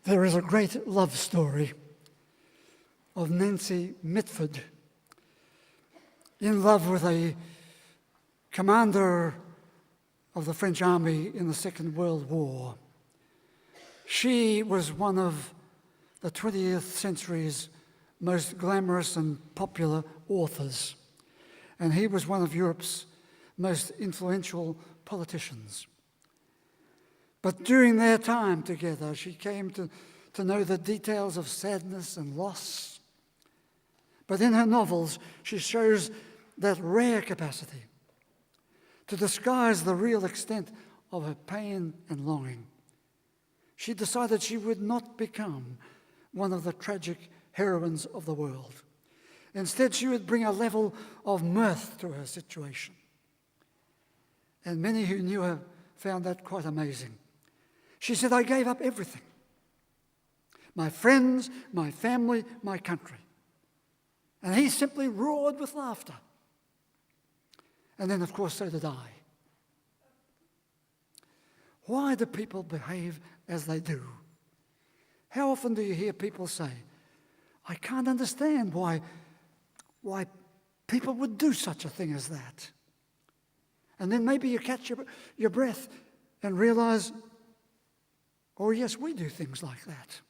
There is a great love story of Nancy Mitford in love with a commander of the French army in the Second World War. She was one of the 20th century's most glamorous and popular authors, and he was one of Europe's most influential politicians. But during their time together, she came to know the details of sadness and loss. But in her novels, she shows that rare capacity to disguise the real extent of her pain and longing. She decided she would not become one of the tragic heroines of the world. Instead, she would bring a level of mirth to her situation. And many who knew her found that quite amazing. She said, "I gave up everything. My friends, my family, my country." And he simply roared with laughter. And then, of course, so did I. Why do people behave as they do? How often do you hear people say, "I can't understand why people would do such a thing as that"? And then maybe you catch your breath and realize, oh yes, we do things like that.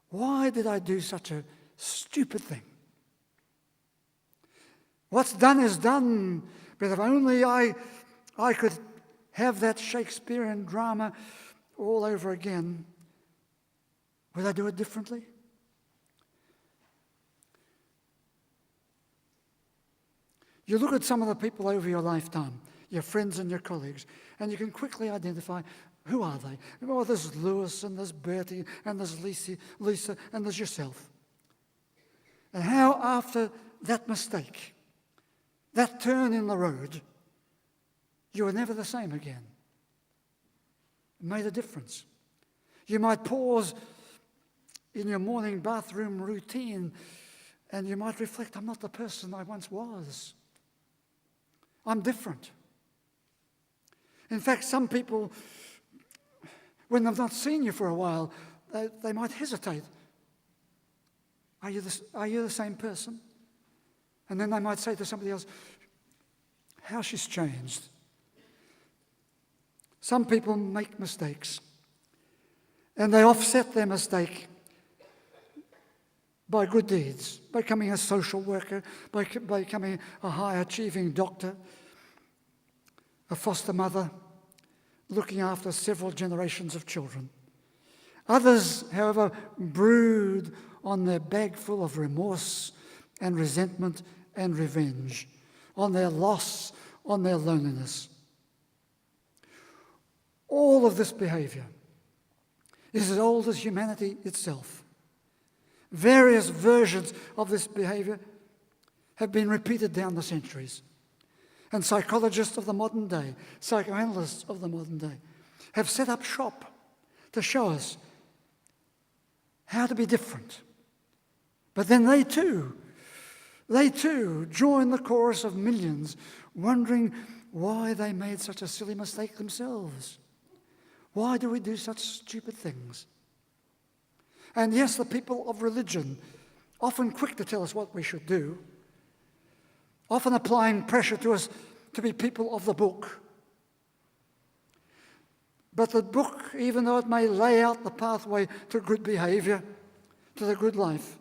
Why did I do such a stupid thing? What's done is done, but if only I could have that Shakespearean drama all over again, would I do it differently? You look at some of the people over your lifetime, your friends and your colleagues, and you can quickly identify, who are they? Oh, there's Lewis, and there's Bertie, and there's Lisa, and there's yourself. And how after that mistake, that turn in the road, you were never the same again. It made a difference. You might pause in your morning bathroom routine and you might reflect, I'm not the person I once was. I'm different. In fact, some people, when they've not seen you for a while, they might hesitate. Are you the same person? And then they might say to somebody else, how she's changed. Some people make mistakes, and they offset their mistake by good deeds, by becoming a social worker, by becoming a high-achieving doctor, a foster mother, looking after several generations of children. Others, however, brood on their bag full of remorse and resentment and revenge, on their loss, on their loneliness. All of this behavior is as old as humanity itself. Various versions of this behavior have been repeated down the centuries. And psychologists of the modern day, psychoanalysts of the modern day, have set up shop to show us how to be different. But then they too join the chorus of millions wondering why they made such a silly mistake themselves. Why do we do such stupid things? And yes, the people of religion, often quick to tell us what we should do, often applying pressure to us to be people of the book. But the book, even though it may lay out the pathway to good behavior, to the good life,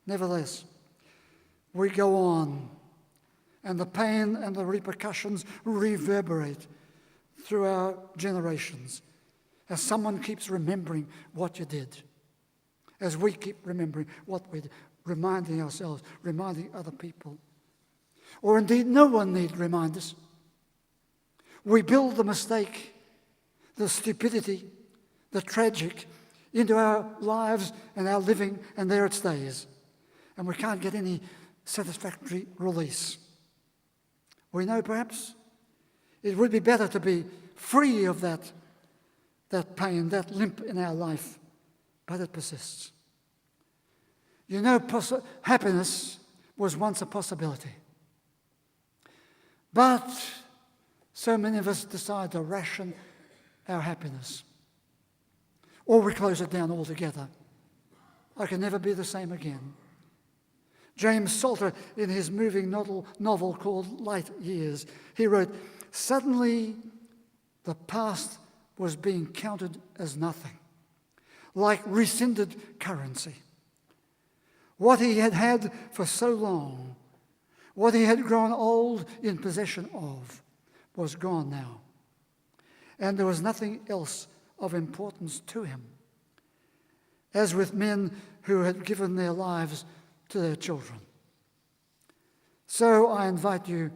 nevertheless, we go on, and the pain and the repercussions reverberate through our generations as someone keeps remembering what you did, as we keep remembering what we did, reminding ourselves, reminding other people. Or indeed, no one need remind us. We build the mistake, the stupidity, the tragic into our lives and our living, and there it stays. And we can't get any satisfactory release. We know perhaps it would be better to be free of that pain, that limp in our life, but it persists. You know, happiness was once a possibility. But so many of us decide to ration our happiness. or we close it down altogether. I can never be the same again. James Salter, in his moving novel called Light Years, he wrote, "Suddenly the past was being counted as nothing, like rescinded currency. What he had had for so long, what he had grown old in possession of, was gone now. And there was nothing else of importance to him. As with men who had given their lives to their children. So I invite you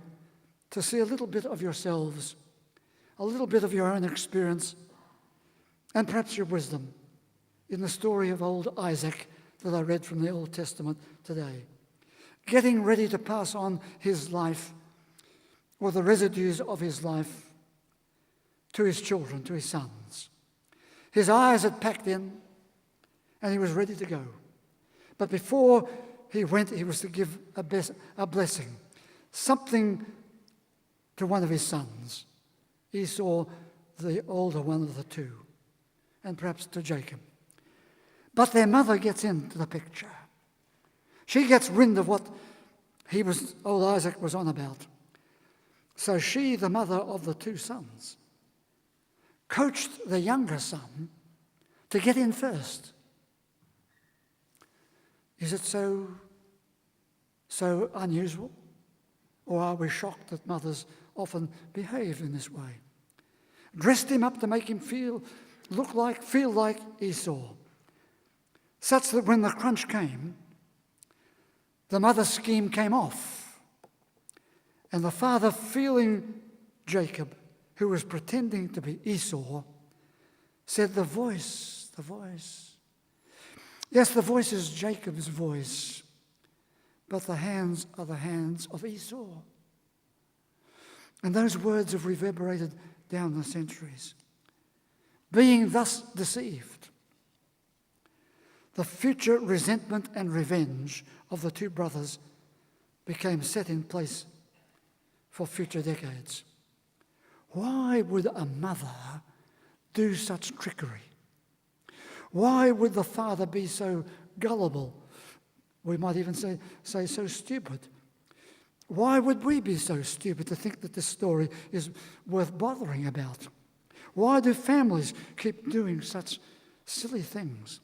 to see a little bit of yourselves, a little bit of your own experience, and perhaps your wisdom in the story of old Isaac that I read from the Old Testament today, getting ready to pass on his life, or the residues of his life, to his children, to his sons. His eyes had packed in, and he was ready to go. But before he went, he was to give a blessing, something to one of his sons, Esau, the older one of the two, and perhaps to Jacob. But their mother gets into the picture. She gets wind of what old Isaac was on about. So she, the mother of the two sons, coached the younger son to get in first. Is it so unusual? Or are we shocked that mothers often behave in this way? Dressed him up to make him feel like Esau, such that when the crunch came, the mother's scheme came off. And the father, feeling Jacob, who was pretending to be Esau, said, the voice. Yes, the voice is Jacob's voice, but the hands are the hands of Esau. And those words have reverberated down the centuries. Being thus deceived, the future resentment and revenge of the two brothers became set in place for future decades. Why would a mother do such trickery? Why would the father be so gullible? We might even say so stupid. Why would we be so stupid to think that this story is worth bothering about? Why do families keep doing such silly things?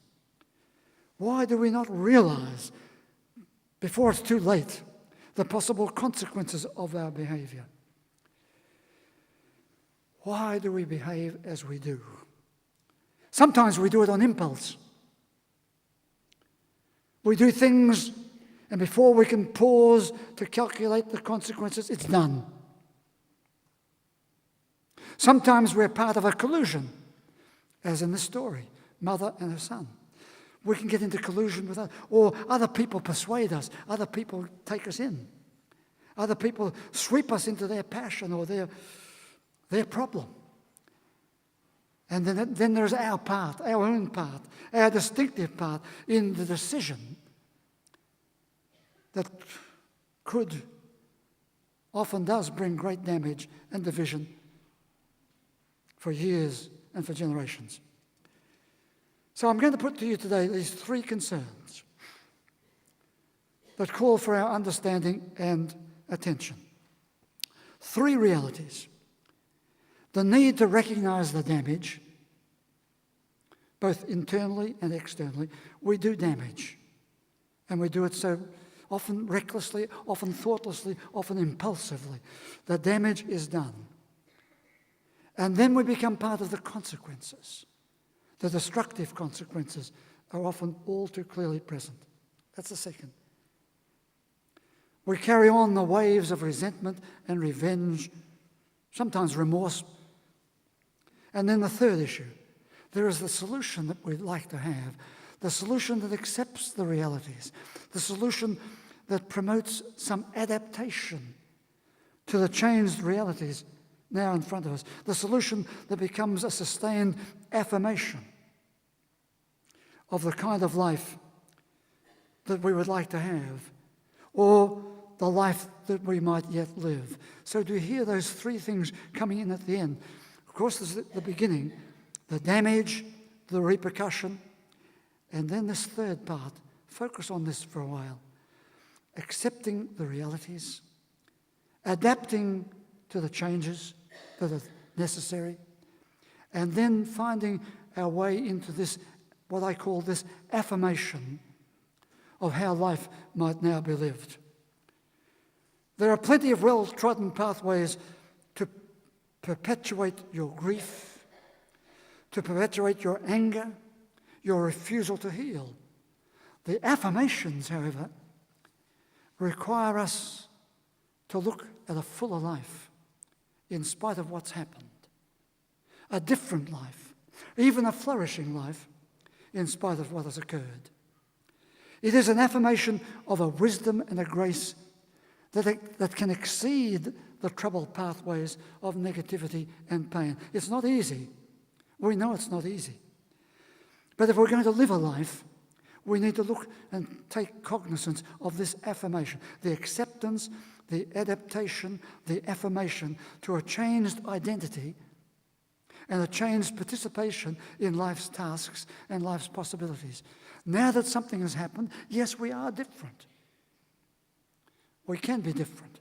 Why do we not realize, before it's too late, the possible consequences of our behavior? Why do we behave as we do? Sometimes we do it on impulse. We do things, and before we can pause to calculate the consequences, it's done. Sometimes we're part of a collusion, as in this story, mother and her son. We can get into collusion with others, or other people persuade us, other people take us in. Other people sweep us into their passion or their problem. And then there's our part, our own part, our distinctive part in the decision that often does bring great damage and division for years and for generations. So I'm going to put to you today these three concerns that call for our understanding and attention. Three realities. The need to recognize the damage, both internally and externally. We do damage, and we do it so often recklessly, often thoughtlessly, often impulsively. The damage is done. And then we become part of the consequences. The destructive consequences are often all too clearly present. That's the second. We carry on the waves of resentment and revenge, sometimes remorse. And then the third issue, there is the solution that we'd like to have, the solution that accepts the realities, the solution that promotes some adaptation to the changed realities now in front of us, the solution that becomes a sustained affirmation of the kind of life that we would like to have, or the life that we might yet live. So do you hear those three things coming in at the end? Of course, there's the beginning, the damage, the repercussion, and then this third part, focus on this for a while, accepting the realities, adapting to the changes that are necessary, and then finding our way into this, what I call this affirmation of how life might now be lived. There are plenty of well-trodden pathways to perpetuate your grief, to perpetuate your anger, your refusal to heal. The affirmations, however, require us to look at a fuller life in spite of what's happened, a different life, even a flourishing life in spite of what has occurred. It is an affirmation of a wisdom and a grace that can exceed the troubled pathways of negativity and pain. It's not easy. We know it's not easy. But if we're going to live a life, we need to look and take cognizance of this affirmation, the acceptance, the adaptation, the affirmation to a changed identity and a changed participation in life's tasks and life's possibilities. Now that something has happened, yes, we are different. We can be different.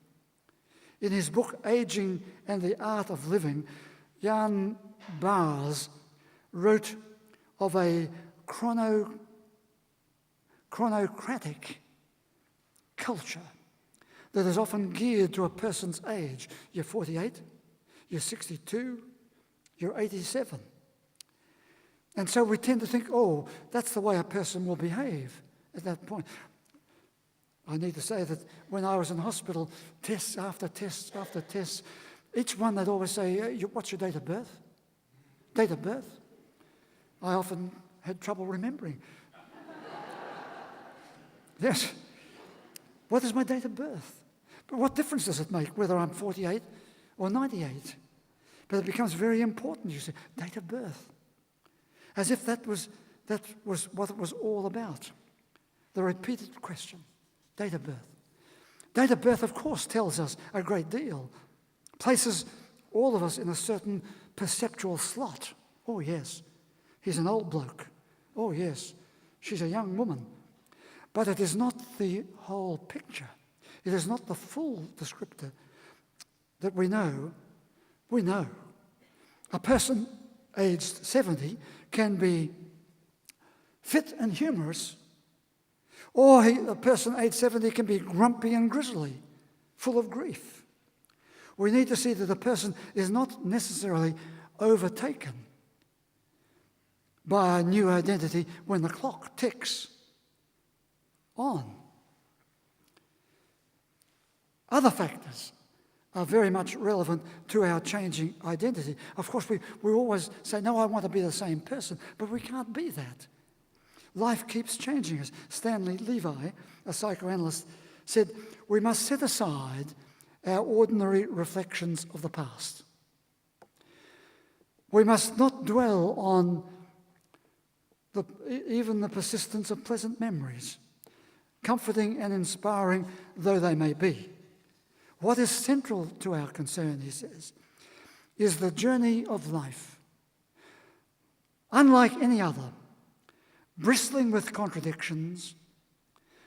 In his book, Aging and the Art of Living, Jan Baars wrote of a chronocratic culture that is often geared to a person's age. You're 48, you're 62, you're 87. And so we tend to think, oh, that's the way a person will behave at that point. I need to say that when I was in hospital, tests after tests after tests, each one they'd always say, what's your date of birth? Date of birth? I often had trouble remembering. Yes. What is my date of birth? But what difference does it make whether I'm 48 or 98? But it becomes very important, you see, date of birth. As if that was what it was all about. The repeated question, date of birth. Date of birth, of course, tells us a great deal. Places all of us in a certain perceptual slot. Oh, yes, he's an old bloke. Oh, yes, she's a young woman. But it is not the whole picture. It is not the full descriptor that we know. We know. A person aged 70 can be fit and humorous, or a person aged 70 can be grumpy and grisly, full of grief. We need to see that a person is not necessarily overtaken by a new identity when the clock ticks on. Other factors are very much relevant to our changing identity. Of course, we always say, no, I want to be the same person, but we can't be that. Life keeps changing us. Stanley Levi, a psychoanalyst, said, we must set aside our ordinary reflections of the past. We must not dwell on even the persistence of pleasant memories, comforting and inspiring though they may be. What is central to our concern, he says, is the journey of life. Unlike any other, bristling with contradictions,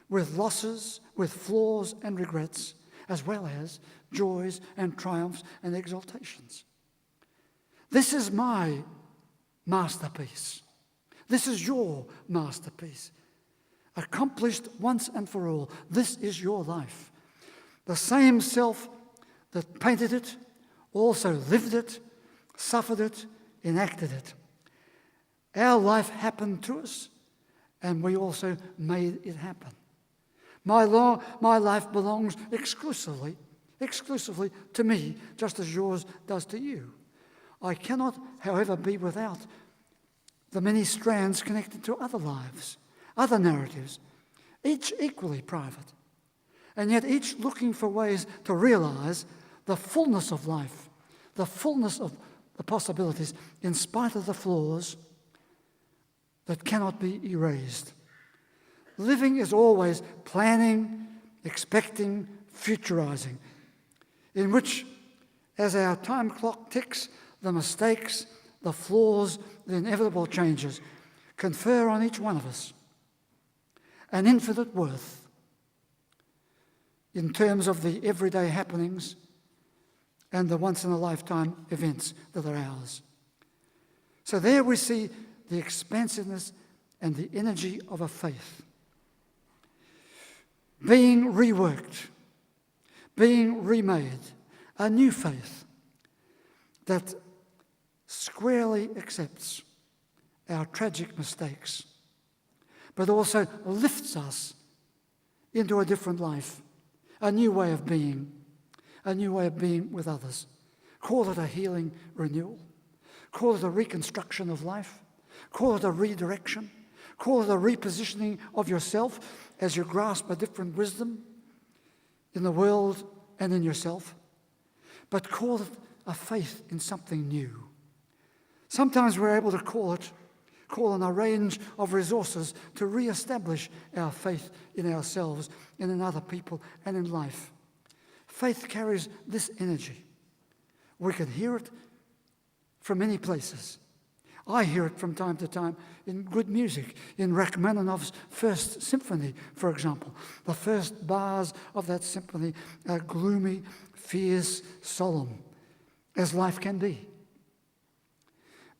with losses, with flaws and regrets, as well as joys and triumphs and exaltations. This is my masterpiece. This is your masterpiece. Accomplished once and for all. This is your life. The same self that painted it also lived it, suffered it, enacted it. Our life happened to us, and we also made it happen. My life belongs exclusively to me, just as yours does to you. I cannot, however, be without the many strands connected to other lives, other narratives, each equally private, and yet each looking for ways to realize the fullness of life, the fullness of the possibilities, in spite of the flaws that cannot be erased. Living is always planning, expecting, futurizing, in which, as our time clock ticks, the mistakes, the flaws, the inevitable changes, confer on each one of us an infinite worth in terms of the everyday happenings and the once-in-a-lifetime events that are ours. So there we see the expansiveness and the energy of a faith being reworked, being remade, a new faith that squarely accepts our tragic mistakes, but also lifts us into a different life, a new way of being with others. Call it a healing renewal. Call it a reconstruction of life. Call it a redirection. Call it a repositioning of yourself as you grasp a different wisdom in the world and in yourself. But call it a faith in something new. Sometimes we're able to call on a range of resources to re-establish our faith in ourselves and in other people and in life. Faith carries this energy. We can hear it from many places. I hear it from time to time in good music, in Rachmaninoff's First Symphony, for example. The first bars of that symphony are gloomy, fierce, solemn, as life can be.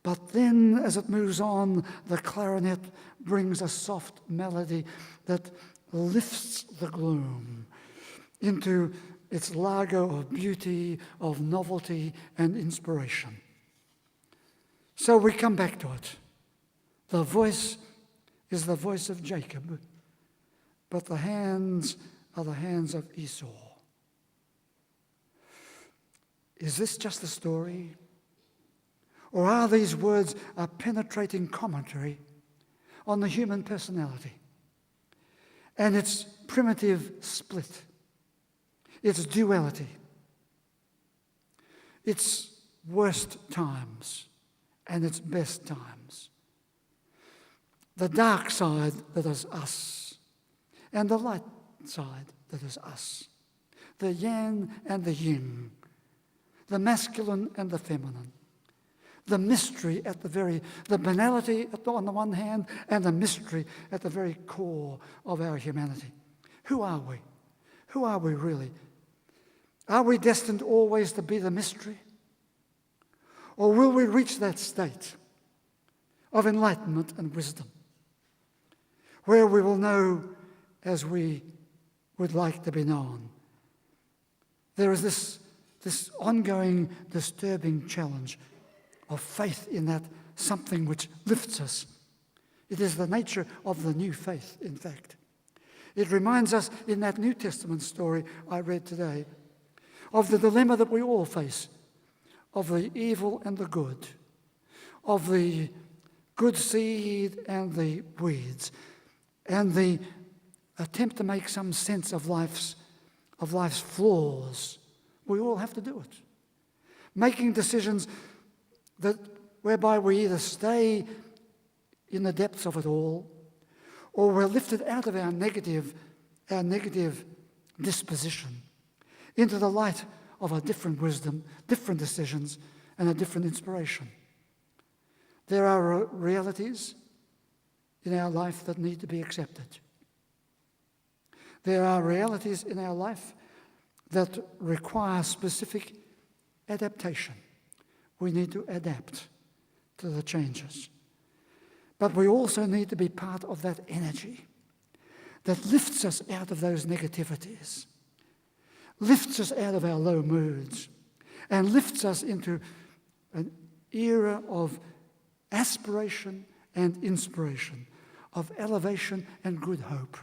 But then, as it moves on, the clarinet brings a soft melody that lifts the gloom into its largo of beauty, of novelty, and inspiration. So we come back to it. The voice is the voice of Jacob, but the hands are the hands of Esau. Is this just a story? Or are these words a penetrating commentary on the human personality and its primitive split, its duality, its worst times and its best times, the dark side that is us and the light side that is us, the yang and the yin, the masculine and the feminine, the mystery the banality on the one hand and the mystery at the very core of our humanity. Who are we? Who are we really? Are we destined always to be the mystery? Or will we reach that state of enlightenment and wisdom where we will know as we would like to be known? There is this ongoing, disturbing challenge of faith in that something which lifts us. It is the nature of the new faith, in fact. It reminds us in that New Testament story I read today of the dilemma that we all face, of the evil and the good, of the good seed and the weeds, and the attempt to make some sense of life's flaws. We all have to do it. Making decisions whereby we either stay in the depths of it all, or we're lifted out of our negative disposition into the light of a different wisdom, different decisions, and a different inspiration. There are realities in our life that need to be accepted. There are realities in our life that require specific adaptation. We need to adapt to the changes. But we also need to be part of that energy that lifts us out of those negativities, lifts us out of our low moods, and lifts us into an era of aspiration and inspiration, of elevation and good hope.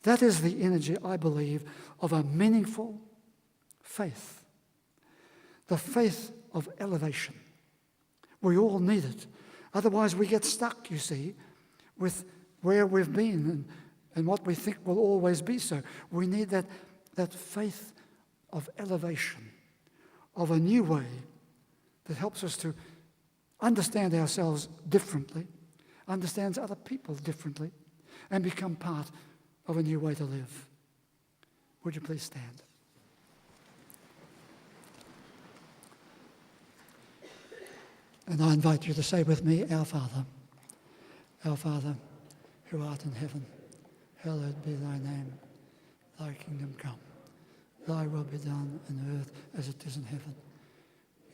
That is the energy, I believe, of a meaningful faith, the faith of elevation. We all need it. Otherwise we get stuck, you see, with where we've been and what we think will always be so. We need that faith of elevation, of a new way that helps us to understand ourselves differently, understands other people differently, and become part of a new way to live. Would you please stand? And I invite you to say with me, Our Father, who art in heaven, hallowed be thy name. Thy kingdom come. Thy will be done on earth as it is in heaven.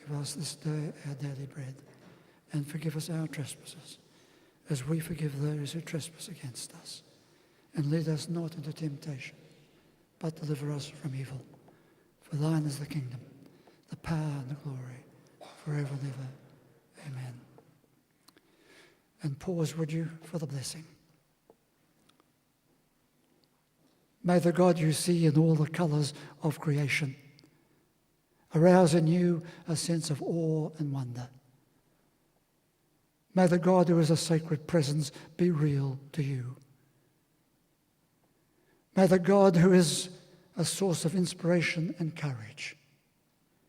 Give us this day our daily bread, and forgive us our trespasses, as we forgive those who trespass against us. And lead us not into temptation, but deliver us from evil. For thine is the kingdom, the power and the glory, forever and ever. Amen. And pause, would you, for the blessing. May the God you see in all the colours of creation arouse in you a sense of awe and wonder. May the God who is a sacred presence be real to you. May the God who is a source of inspiration and courage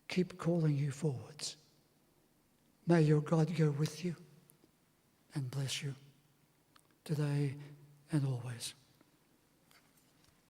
keep calling you forwards. May your God go with you and bless you today and always.